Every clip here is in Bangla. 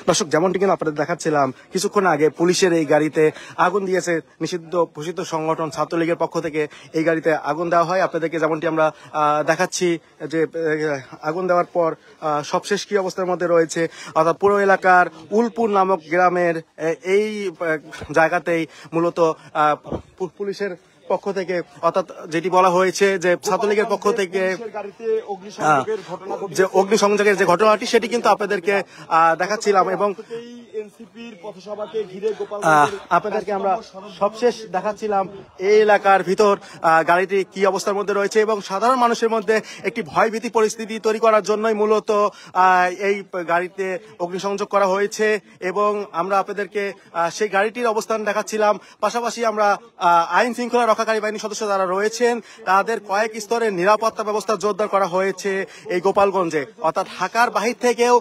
দর্শক, যেমনটি কিন্তু আপনাদের দেখাচ্ছিলাম কিছুক্ষণ আগে পুলিশের এই গাড়িতে আগুন দিয়েছে নিষিদ্ধ ঘোষিত সংগঠন ছাত্রলীগের পক্ষ থেকে এই গাড়িতে আগুন দেওয়া হয়। আপনাদেরকে যেমনটি আমরা দেখাচ্ছি যে আগুন দেওয়ার পর সবশেষ কি অবস্থার মধ্যে রয়েছে, অর্থাৎ পুরো এলাকার উলপুর নামক গ্রামের এই জায়গাতেই মূলত পুলিশের পক্ষ থেকে, অর্থাৎ যেটি বলা হয়েছে যে ছাত্রলীগের পক্ষ থেকে যে অগ্নিসংযোগের যে ঘটনাটি সেটি কিন্তু আপনাদেরকে দেখাচ্ছিলাম এবং আপনাদেরকে আমরা সবশেষ দেখাচ্ছিলাম এই এলাকার ভিতর গাড়িটি কি অবস্থার মধ্যে রয়েছে এবং সাধারণ মানুষের মধ্যে একটি ভয়ভীতি পরিস্থিতি তৈরি করার জন্যই মূলত এই গাড়িতে অগ্নিসংযোগ করা হয়েছে এবং আমরা আপনাদেরকে সেই গাড়িটির অবস্থান দেখাচ্ছিলাম। পাশাপাশি আমরা আইন শৃঙ্খলা রক্ষাকারী বাহিনীর সদস্য যারা রয়েছেন তাদের কয়েক স্তরের নিরাপত্তা ব্যবস্থা জোরদার করা হয়েছে এই গোপালগঞ্জে, অর্থাৎ ঢাকার বাহির থেকেও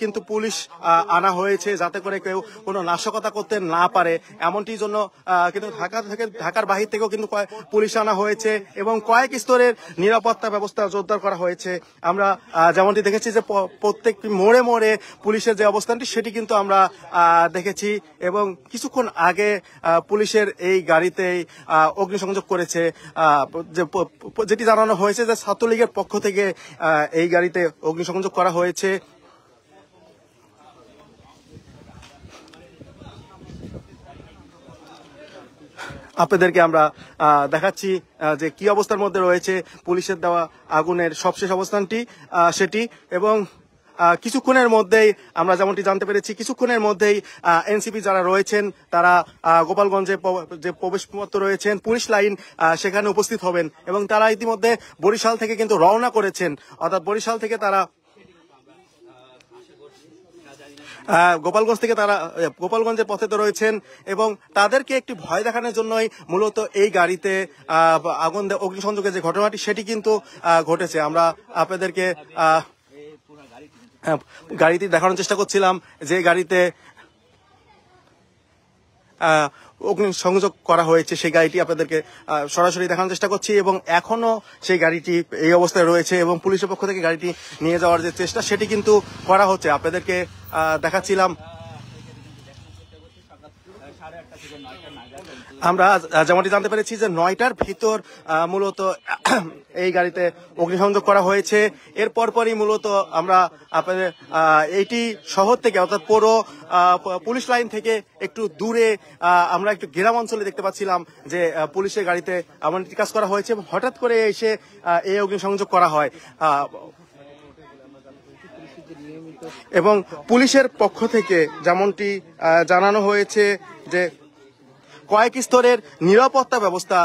কিন্তু পুলিশ আনা হয়েছে যাতে করে কেউ কোনো নাশকতা করতে না পারে, এমনটির জন্য কিন্তু ঢাকার বাহির থেকেও কিন্তু পুলিশ আনা হয়েছে এবং কয়েক স্তরের নিরাপত্তা ব্যবস্থা জোরদার করা হয়েছে। আমরা যেমনটি দেখেছি যে প্রত্যেকটি মোড়ে মোড়ে পুলিশের যে অবস্থানটি সেটি কিন্তু আমরা দেখেছি এবং কিছুক্ষণ আগে পুলিশের এই গাড়িতেই অগ্নিসংযোগ করেছে, যেটি জানানো হয়েছে যে ছাত্রলীগের পক্ষ থেকে এই গাড়িতে অগ্নিসংযোগ করা হয়েছে। আপনাদেরকে আমরা দেখাচ্ছি যে কি অবস্থার মধ্যে রয়েছে পুলিশের দেওয়া আগুনের সবশেষ অবস্থানটি সেটি এবং কিছুক্ষণের মধ্যেই আমরা যেমনটি জানতে পেরেছি কিছুক্ষণের মধ্যেই এনসিপি যারা রয়েছেন তারা গোপালগঞ্জে যে প্রবেশপত্র রয়েছেন পুলিশ লাইন সেখানে উপস্থিত হবেন এবং তারা ইতিমধ্যে বরিশাল থেকে কিন্তু রওনা করেছেন, অর্থাৎ বরিশাল থেকে তারা গোপালগঞ্জের পথে তো রয়েছেন এবং তাদেরকে একটি ভয় দেখানোর জন্যই মূলত এই গাড়িতে অগ্নিসংযোগের যে ঘটনাটি সেটি কিন্তু ঘটেছে। আমরা আপনাদেরকে গাড়িটি দেখানোর চেষ্টা করছিলাম যে গাড়িতে অগ্নিসংযোগ করা হয়েছে সেই গাড়িটি আপনাদেরকে সরাসরি দেখানোর চেষ্টা করছি এবং এখনো সেই গাড়িটি এই অবস্থায় রয়েছে এবং পুলিশের পক্ষ থেকে গাড়িটি নিয়ে যাওয়ার যে চেষ্টা সেটি কিন্তু করা হচ্ছে। আপনাদেরকে দেখাচ্ছিলাম আমরা যেমনটি জানতে পেরেছি যে 9টার ভিতর মূলত এই গাড়িতে অগ্নিসংযোগ করা হয়েছে। এর পরপরই মূলত আমরা আপনাদের এইটি শহর থেকে অর্থাৎ পুরো পুলিশ লাইন থেকে একটু দূরে আমরা একটু গ্রাম অঞ্চলে দেখতে পাচ্ছিলাম যে পুলিশের গাড়িতে এমনটি কাজ করা হয়েছে এবং হঠাৎ করে এসে এই অগ্নিসংযোগ করা হয় এবং পুলিশের পক্ষ থেকে যেমনটি জানানো হয়েছে যে কয়েক স্তরের নিরাপত্তা ব্যবস্থা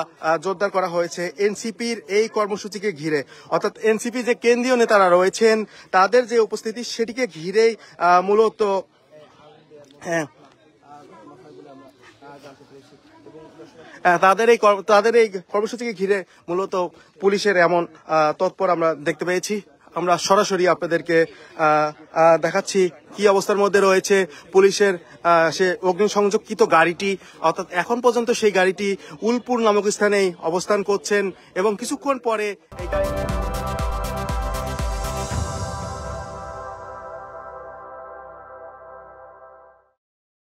জোরদার করা হয়েছে এনসিপির এই কর্মসূচিকে ঘিরে, অর্থাৎ এনসিপি যে কেন্দ্রীয় নেতারা রয়েছেন তাদের যে উপস্থিতি সেটিকে ঘিরেই মূলত তাদের এই কর্মসূচিকে ঘিরে মূলত পুলিশের এমন তৎপর আমরা দেখতে পেয়েছি। আমরা সরাসরি আপনাদেরকে দেখাচ্ছি কি অবস্থার মধ্যে রয়েছে পুলিশের সে অগ্নিসংযোগকৃত গাড়িটি, অর্থাৎ এখন পর্যন্ত সেই গাড়িটি উলপুর নামক স্থানেই অবস্থান করছেন এবং কিছুক্ষণ পরে এই গাড়ি